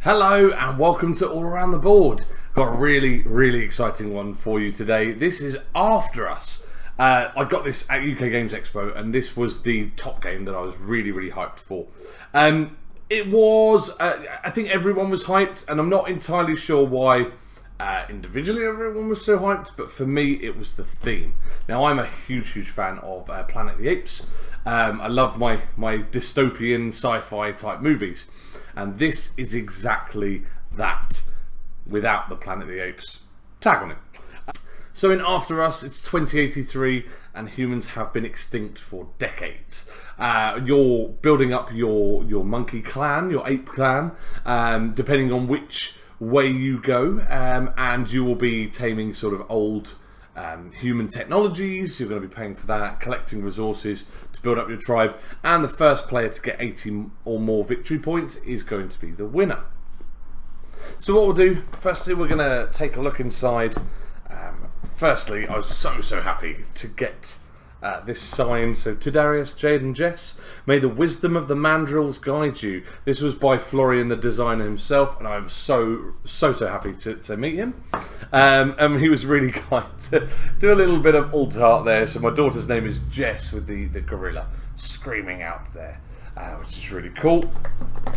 Hello and welcome to All Around the Board. Got a really exciting one for you today. This is After Us. I got this at UK Games Expo and this was the top game that I was really hyped for. It was, I think everyone was hyped, and I'm not entirely sure why individually everyone was so hyped, but for me it was the theme. Now I'm a huge fan of Planet of the Apes. I love my dystopian sci-fi type movies, and this is exactly that without the Planet of the Apes tag on it. So in After Us, it's 2083 and humans have been extinct for decades. You're building up your monkey clan, your ape clan, depending on which way you go, and you will be taming sort of old human technologies. You're going to be paying for that, collecting resources to build up your tribe, and the first player to get 80 or more victory points is going to be the winner. So what we'll do, firstly we're going to take a look inside. Firstly, I was so happy to get this sign. So, to Darius, Jade and Jess, may the wisdom of the mandrills guide you. This was by Florian, the designer himself, and I'm so happy to meet him. And he was really kind to do a little bit of alt art there. So my daughter's name is Jess with the gorilla screaming out there, which is really cool.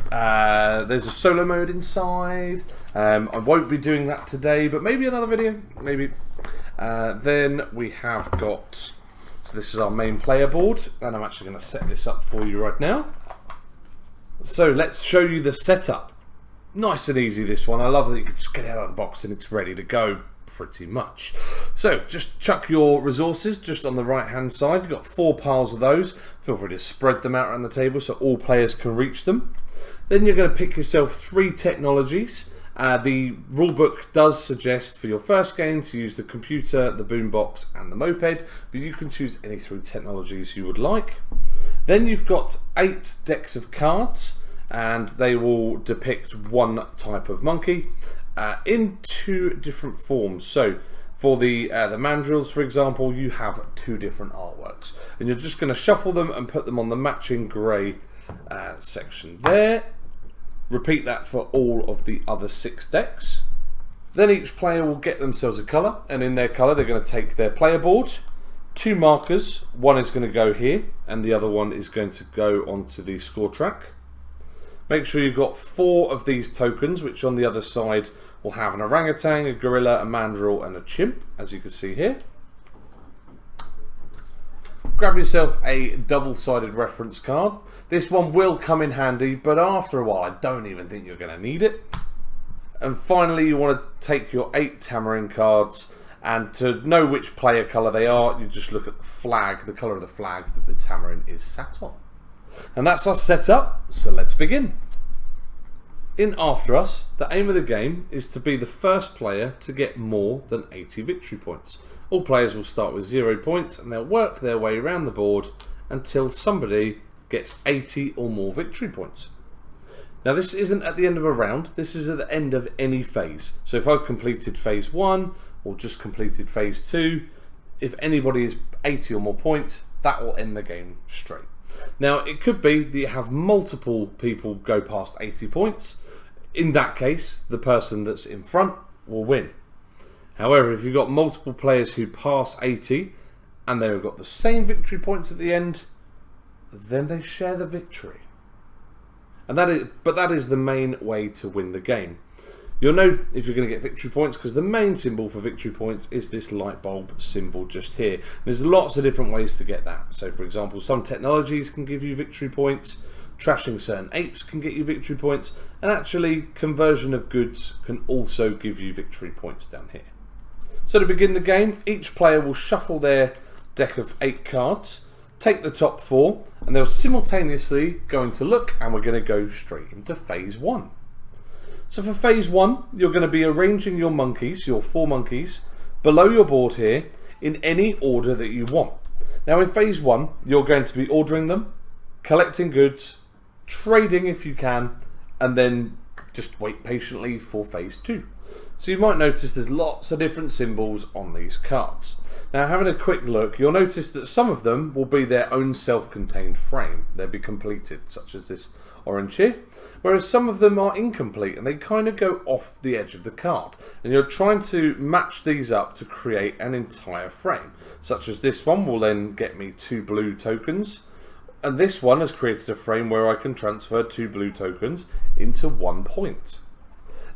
There's a solo mode inside. I won't be doing that today, but maybe another video, maybe. Then we have got, so this is our main player board, and I'm actually going to set this up for you right now. So let's show you the setup. Nice and easy, this one. I love that you can just get it out of the box and it's ready to go pretty much. So just chuck your resources just on the right hand side. You've got 4 piles of those. Feel free to spread them out around the table so all players can reach them. Then you're going to pick yourself 3 technologies. The rulebook does suggest for your first game to use the computer, the boombox and the moped, but you can choose any 3 technologies you would like. Then you've got 8 decks of cards, and they will depict one type of monkey in 2 different forms. So for the mandrills, for example, you have 2 different artworks, and you're just going to shuffle them and put them on the matching grey section there. Repeat that for all of the other 6 decks. Then each player will get themselves a colour, and in their colour they're going to take their player board, 2 markers. One is going to go here and the other one is going to go onto the score track. Make sure you've got 4 of these tokens, which on the other side will have an orangutan, a gorilla, a mandrill and a chimp, as you can see here. Grab yourself a double-sided reference card. This one will come in handy, but after a while I don't even think you're going to need it. And finally you want to take your 8 tamarin cards, and to know which player colour they are, you just look at the flag, the colour of the flag that the tamarin is sat on. And that's our setup, so let's begin. In After Us, the aim of the game is to be the first player to get more than 80 victory points. All players will start with 0 points and they'll work their way around the board until somebody gets 80 or more victory points. Now this isn't at the end of a round, this is at the end of any phase. So if I've completed phase 1 or just completed phase 2, if anybody is 80 or more points, that will end the game straight. Now it could be that you have multiple people go past 80 points. In that case, the person that's in front will win. However, if you've got multiple players who pass 80 and they've got the same victory points at the end, then they share the victory. And that is the main way to win the game. You'll know if you're going to get victory points because the main symbol for victory points is this light bulb symbol just here. There's lots of different ways to get that. So for example, some technologies can give you victory points, trashing certain apes can get you victory points, and actually conversion of goods can also give you victory points down here. So to begin the game, each player will shuffle their deck of 8 cards, take the top 4, and they'll simultaneously going to look, and we're going to go straight into phase 1. So for phase 1, you're going to be arranging your monkeys, your 4 monkeys, below your board here in any order that you want. Now in phase 1, you're going to be ordering them, collecting goods, trading if you can, and then just wait patiently for phase 2. So you might notice there's lots of different symbols on these cards. Now having a quick look, you'll notice that some of them will be their own self-contained frame. They'll be completed, such as this orange here, whereas some of them are incomplete and they kind of go off the edge of the card, and you're trying to match these up to create an entire frame, such as this one will then get me 2 blue tokens, and this one has created a frame where I can transfer 2 blue tokens into 1 point.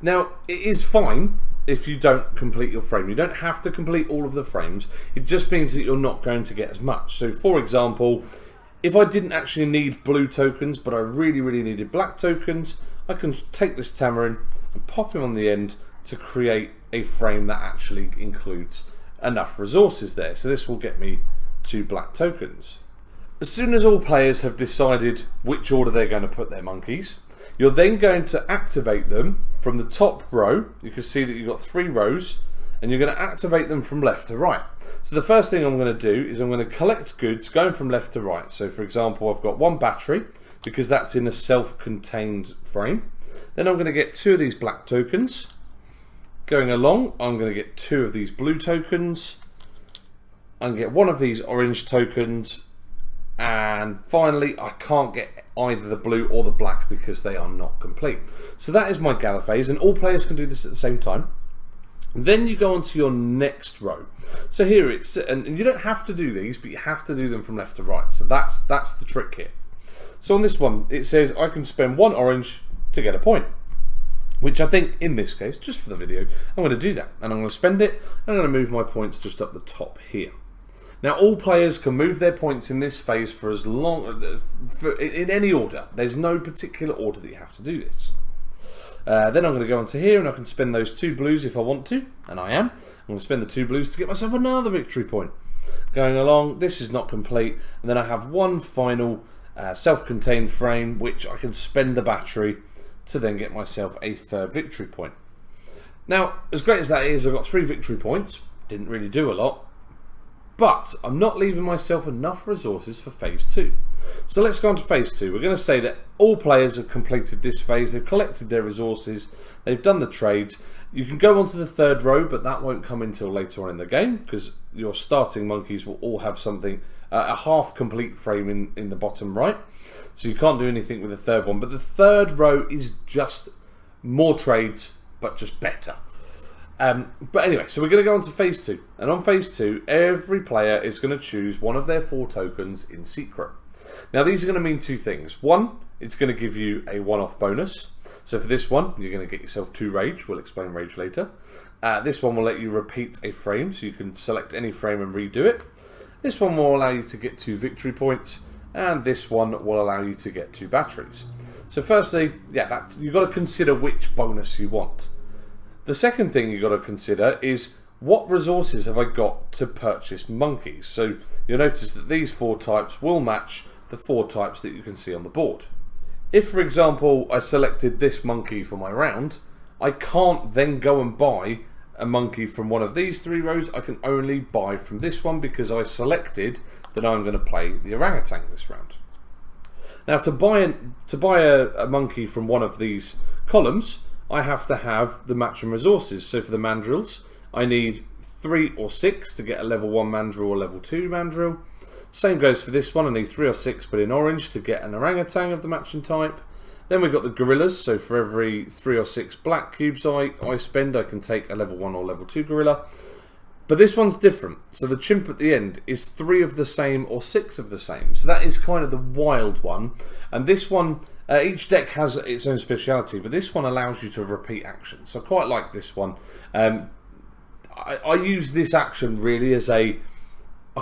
Now, it is fine if you don't complete your frame. You don't have to complete all of the frames. It just means that you're not going to get as much. So, for example, if I didn't actually need blue tokens, but I really, really needed black tokens, I can take this tamarin and pop him on the end to create a frame that actually includes enough resources there. So this will get me 2 black tokens. As soon as all players have decided which order they're going to put their monkeys, you're then going to activate them from the top row. You can see that you've got 3 rows, and you're going to activate them from left to right. So the first thing I'm going to do is I'm going to collect goods going from left to right. So for example, I've got 1 battery because that's in a self-contained frame. Then I'm going to get 2 of these black tokens. Going along, I'm going to get 2 of these blue tokens. I'm going to get 1 of these orange tokens. And finally, I can't get either the blue or the black because they are not complete. So that is my gather phase, and all players can do this at the same time. Then you go on to your next row. So here it's, and you don't have to do these, but you have to do them from left to right. So that's the trick here. So on this one, it says I can spend 1 orange to get a point, which I think in this case, just for the video, I'm going to do that. And I'm going to spend it, and I'm going to move my points just up the top here. Now all players can move their points in this phase for as long, in any order. There's no particular order that you have to do this. Then I'm going to go onto here and I can spend those 2 blues if I want to, and I am. I'm going to spend the 2 blues to get myself another victory point. Going along, this is not complete, and then I have 1 final self-contained frame which I can spend the battery to then get myself a 3rd victory point. Now, as great as that is, I've got 3 victory points. Didn't really do a lot. But I'm not leaving myself enough resources for phase 2. So let's go on to phase 2. We're going to say that all players have completed this phase. They've collected their resources. They've done the trades. You can go on to the 3rd row, but that won't come until later on in the game because your starting monkeys will all have something, a half complete frame in the bottom right. So you can't do anything with the 3rd one. But the 3rd row is just more trades, but just better. But anyway, so we're going to go on to phase 2, and on phase 2 every player is going to choose 1 of their 4 tokens in secret. Now these are going to mean 2 things. 1, it's going to give you a one-off bonus. So for this one you're going to get yourself 2 rage. We'll explain rage later. This one will let you repeat a frame, so you can select any frame and redo it. This one will allow you to get 2 victory points, and this one will allow you to get 2 batteries. So firstly, yeah, you've got to consider which bonus you want. The second thing you've got to consider is what resources have I got to purchase monkeys. So you'll notice that these 4 types will match the 4 types that you can see on the board. If, for example, I selected this monkey for my round, I can't then go and buy a monkey from one of these 3 rows. I can only buy from this one because I selected that I'm going to play the orangutan this round. Now to buy a monkey from one of these columns, I have to have the matching resources. So for the mandrills, I need 3 or 6 to get a level 1 mandrill or level 2 mandrill. Same goes for this one, I need 3 or 6 but in orange to get an orangutan of the matching type. Then we've got the gorillas, so for every 3 or 6 black cubes I spend, I can take a level 1 or level 2 gorilla. But this one's different, so the chimp at the end is 3 of the same or 6 of the same. So that is kind of the wild one, and this one, each deck has its own speciality, but this one allows you to repeat actions. So I quite like this one. I use this action really as I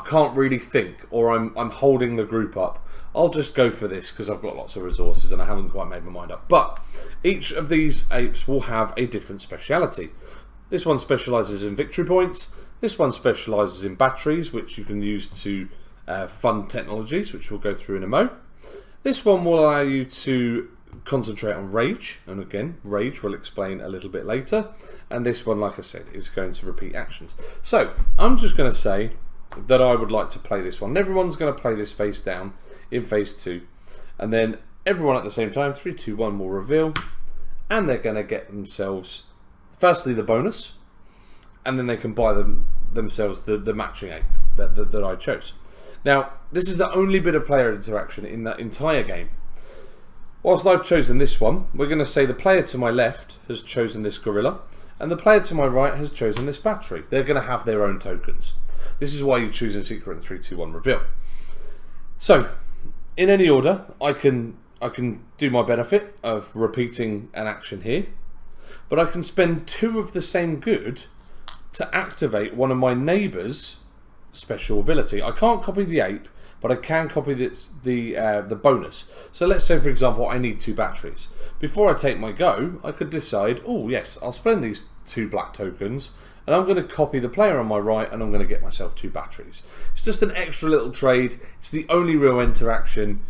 can't really think, or I'm holding the group up. I'll just go for this because I've got lots of resources and I haven't quite made my mind up. But each of these apes will have a different speciality. This one specialises in victory points. This one specialises in batteries, which you can use to fund technologies, which we'll go through in a mo. This one will allow you to concentrate on rage, and again, rage we'll explain a little bit later. And this one, like I said, is going to repeat actions. So I'm just going to say that I would like to play this one. Everyone's going to play this face down in phase 2, and then everyone at the same time, 3, 2, 1 will reveal, and they're going to get themselves firstly the bonus, and then they can buy themselves the matching ape that I chose. Now, this is the only bit of player interaction in that entire game. Whilst I've chosen this one, we're going to say the player to my left has chosen this gorilla, and the player to my right has chosen this battery. They're going to have their own tokens. This is why you choose in secret in 3, 2, 1 reveal. So, in any order, I can do my benefit of repeating an action here, but I can spend 2 of the same good to activate one of my neighbour's special ability. I can't copy the ape, but I can copy the bonus. So let's say, for example, I need 2 batteries. Before I take my go, I could decide, oh yes, I'll spend these 2 black tokens, and I'm going to copy the player on my right, and I'm going to get myself 2 batteries. It's just an extra little trade. It's the only real interaction,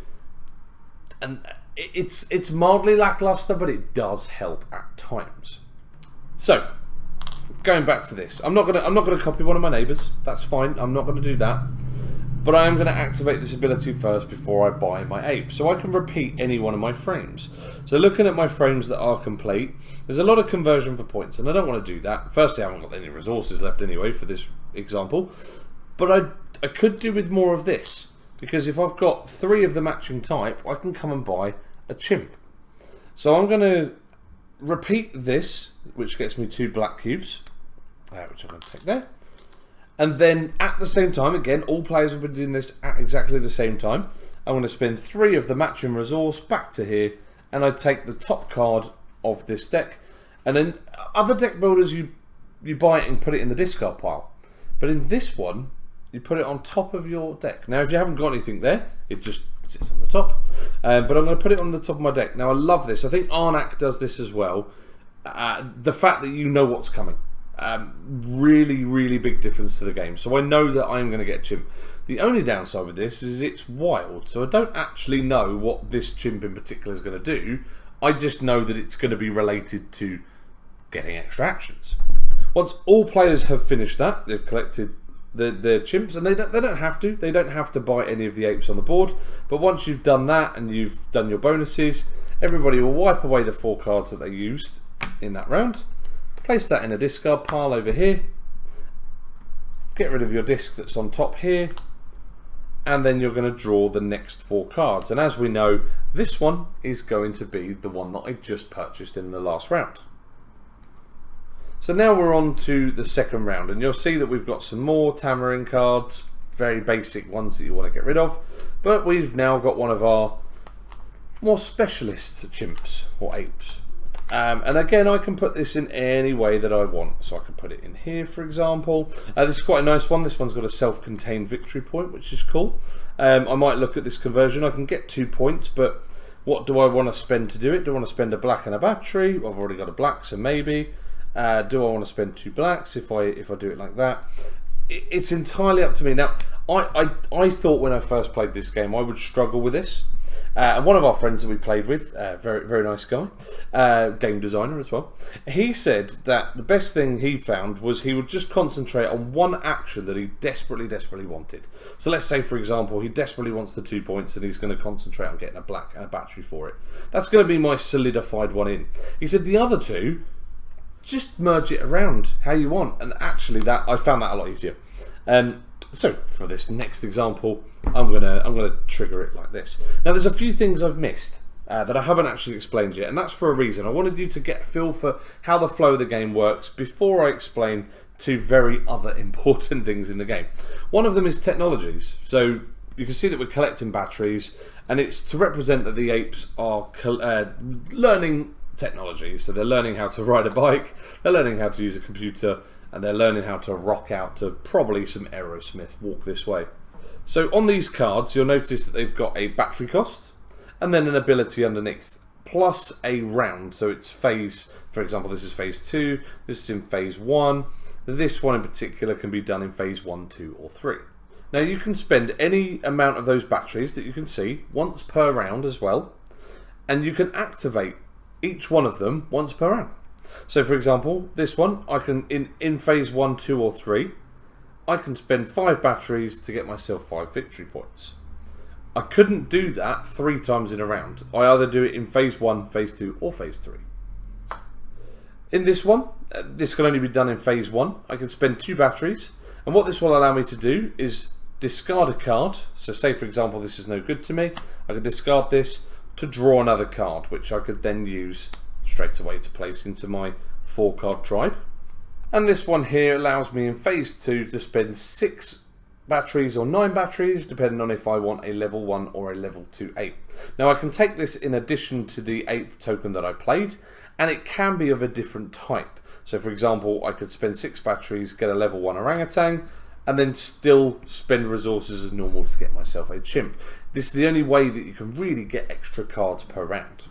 and it's mildly lackluster, but it does help at times. So, going back to this, I'm not gonna copy one of my neighbours. That's fine. I'm not gonna do that. But I am going to activate this ability first before I buy my ape, so I can repeat any one of my frames. So looking at my frames that are complete, there's a lot of conversion for points, and I don't want to do that. Firstly, I haven't got any resources left anyway for this example, but I could do with more of this, because if I've got 3 of the matching type, I can come and buy a chimp. So I'm going to repeat this, which gets me 2 black cubes, which I'm going to take there. And then at the same time, again, all players will be doing this at exactly the same time. I'm going to spend 3 of the matching resource back to here, and I take the top card of this deck. And then other deck builders, you buy it and put it in the discard pile. But in this one, you put it on top of your deck. Now, if you haven't got anything there, it just sits on the top. But I'm going to put it on the top of my deck. Now, I love this. I think Arnak does this as well. The fact that you know what's coming. Really, really big difference to the game. So I know that I'm going to get chimp. The only downside with this is it's wild, so I don't actually know what this chimp in particular is going to do. I just know that it's going to be related to getting extra actions. Once all players have finished that, they've collected their chimps, and they don't have to. They don't have to buy any of the apes on the board. But once you've done that and you've done your bonuses, everybody will wipe away the 4 cards that they used in that round. Place that in a discard pile over here. Get rid of your disc that's on top here. And then you're going to draw the next 4 cards. And as we know, this one is going to be the one that I just purchased in the last round. So now we're on to the second round. And you'll see that we've got some more Tamarin cards. Very basic ones that you want to get rid of. But we've now got one of our more specialist chimps or apes. And again, I can put this in any way that I want. So I can put it in here, for example. This is quite a nice one. This one's got a self-contained victory point, which is cool. I might look at this conversion. I can get 2 points, but what do I want to spend to do it? Do I want to spend a black and a battery? I've already got a black, so maybe. Do I want to spend 2 blacks if I do it like that? It's entirely up to me. Now, I thought when I first played this game, I would struggle with this. And one of our friends that we played with, very, very nice guy, game designer as well, he said that the best thing he found was he would just concentrate on one action that he desperately, desperately wanted. So let's say, for example, he desperately wants the 2 points and he's going to concentrate on getting a black and a battery for it. That's going to be my solidified one in. He said the other 2, just merge it around how you want. And actually, I found that a lot easier. So for this next example, I'm gonna trigger it like this. Now there's a few things I've missed that I haven't actually explained yet, and that's for a reason. I wanted you to get a feel for how the flow of the game works before I explain 2 very other important things in the game. One of them is technologies. So you can see that we're collecting batteries, and it's to represent that the apes are learning technology. So they're learning how to ride a bike, they're learning how to use a computer, and they're learning how to rock out to probably some Aerosmith, Walk This Way. So on these cards, you'll notice that they've got a battery cost, and then an ability underneath, plus a round. So it's phase, for example, this is phase 2, this is in phase 1. This one in particular can be done in phase 1, 2, or 3. Now you can spend any amount of those batteries that you can see once per round as well, and you can activate each one of them once per round. So for example, this one, I can in phase 1, 2 or 3, I can spend 5 batteries to get myself 5 victory points. I couldn't do that 3 times in a round. I either do it in phase 1, phase 2 or phase 3. In this one, this can only be done in phase 1. I can spend 2 batteries, and what this will allow me to do is discard a card. So say for example this is no good to me, I can discard this, to draw another card, which I could then use straight away to place into my 4-card tribe. And this one here allows me in phase 2 to spend 6 batteries or 9 batteries, depending on if I want a level 1 or a level 2 ape. Now I can take this in addition to the ape token that I played, and it can be of a different type. So for example, I could spend 6 batteries, get a level 1 orangutan, and then still spend resources as normal to get myself a chimp. This is the only way that you can really get extra cards per round.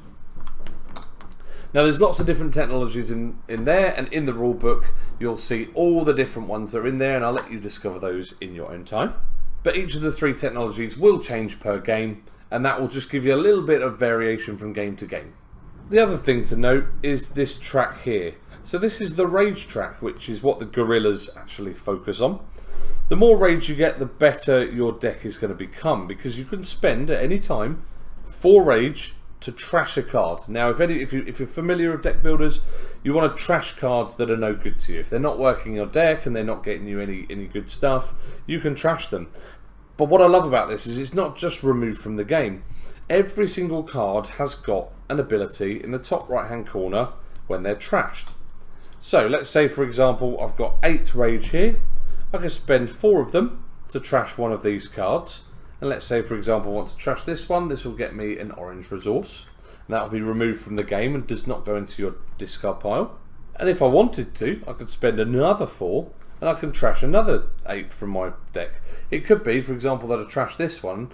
Now there's lots of different technologies in there, and in the rulebook you'll see all the different ones that are in there, and I'll let you discover those in your own time. But each of the 3 technologies will change per game, and that will just give you a little bit of variation from game to game. The other thing to note is this track here. So this is the rage track, which is what the gorillas actually focus on. The more rage you get, the better your deck is going to become, because you can spend at any time 4 rage to trash a card. Now if you're familiar with deck builders, you want to trash cards that are no good to you. If they're not working your deck and they're not getting you any good stuff, you can trash them. But what I love about this is it's not just removed from the game. Every single card has got an ability in the top right hand corner when they're trashed. So let's say for example I've got 8 rage here. I can spend 4 of them to trash one of these cards. And let's say for example I want to trash this one. This will get me an orange resource, and that will be removed from the game and does not go into your discard pile. And if I wanted to, I could spend another 4 and I can trash another ape from my deck. It could be for example that I trash this one.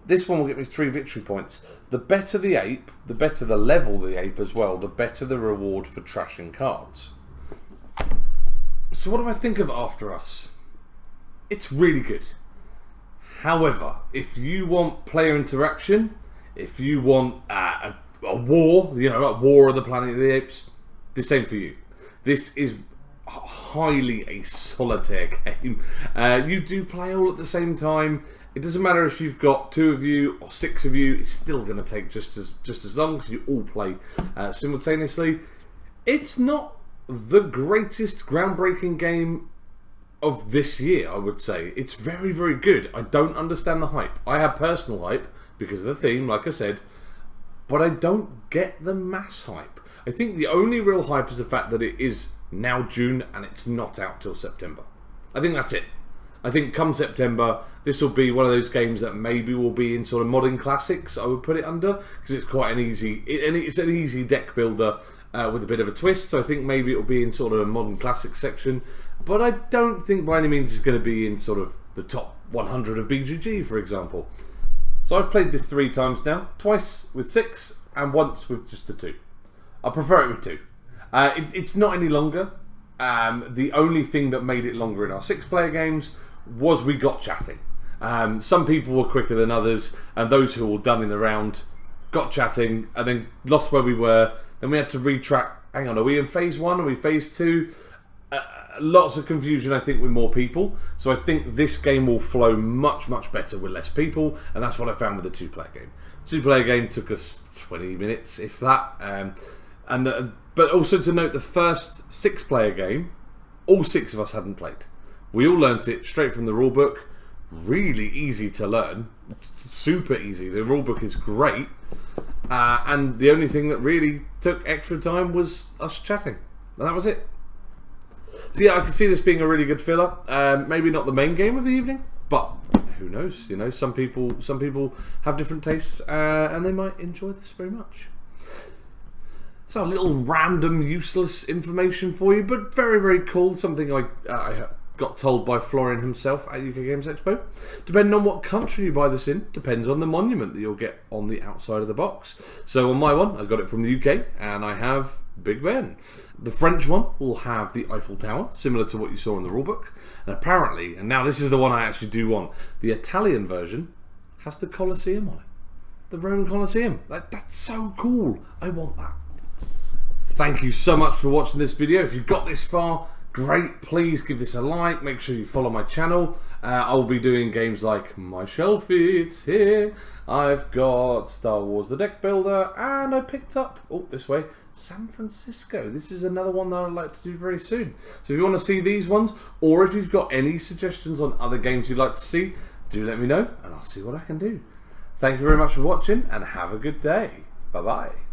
This one will get me 3 victory points. The better the ape, the better the level of the ape as well, the better the reward for trashing cards. So what do I think of After Us? It's really good. However, if you want player interaction, if you want a war, a war of the Planet of the Apes, this ain't for you. This is highly a solitaire game. You do play all at the same time. It doesn't matter if you've got 2 of you or 6 of you. It's still going to take just as long, because you all play simultaneously. It's not the greatest groundbreaking game of this year, I would say. It's very, very good. I don't understand the hype. I have personal hype because of the theme, like I said, but I don't get the mass hype. I think the only real hype is the fact that it is now June and it's not out till September. I think that's it. I think come September, this will be one of those games that maybe will be in sort of modern classics, I would put it under, because it's quite an easy, it's an easy deck builder with a bit of a twist. So I think maybe it'll be in sort of a modern classics section. But I don't think by any means it's going to be in sort of the top 100 of BGG, for example. So I've played this 3 times now, twice with 6 and once with just the 2. I prefer it with 2. It's not any longer. The only thing that made it longer in our 6-player games was we got chatting. Some people were quicker than others, and those who were done in the round got chatting and then lost where we were. Then we had to retrack. Hang on, are we in phase 1? Are we phase 2? Lots of confusion, I think, with more people. So I think this game will flow much, much better with less people, and that's what I found with the 2-player game. The 2-player game took us 20 minutes, if that. But also to note, the first 6-player game, all 6 of us hadn't played. We all learnt it straight from the rulebook. Really easy to learn, super easy. The rulebook is great, and the only thing that really took extra time was us chatting, and that was it. So yeah, I can see this being a really good filler. Maybe not the main game of the evening, but who knows? Some people have different tastes, and they might enjoy this very much. So a little random, useless information for you, but very, very cool. Something I got told by Florian himself at UK Games Expo. Depending on what country you buy this in, depends on the monument that you'll get on the outside of the box. So on my one, I got it from the UK, and I have Big Ben. The French one will have the Eiffel Tower, similar to what you saw in the rulebook. And apparently, and now this is the one I actually do want, the Italian version has the Colosseum on it. The Roman Colosseum. That's so cool. I want that. Thank you so much for watching this video. If you got this far, great. Please give this a like. Make sure you follow my channel. I'll be doing games like My Shelfie, it's here. I've got Star Wars The Deck Builder, and I picked up, this way, San Francisco. This is another one that I'd like to do very soon. So if you want to see these ones, or if you've got any suggestions on other games you'd like to see, do let me know, and I'll see what I can do. Thank you very much for watching, and have a good day. Bye bye.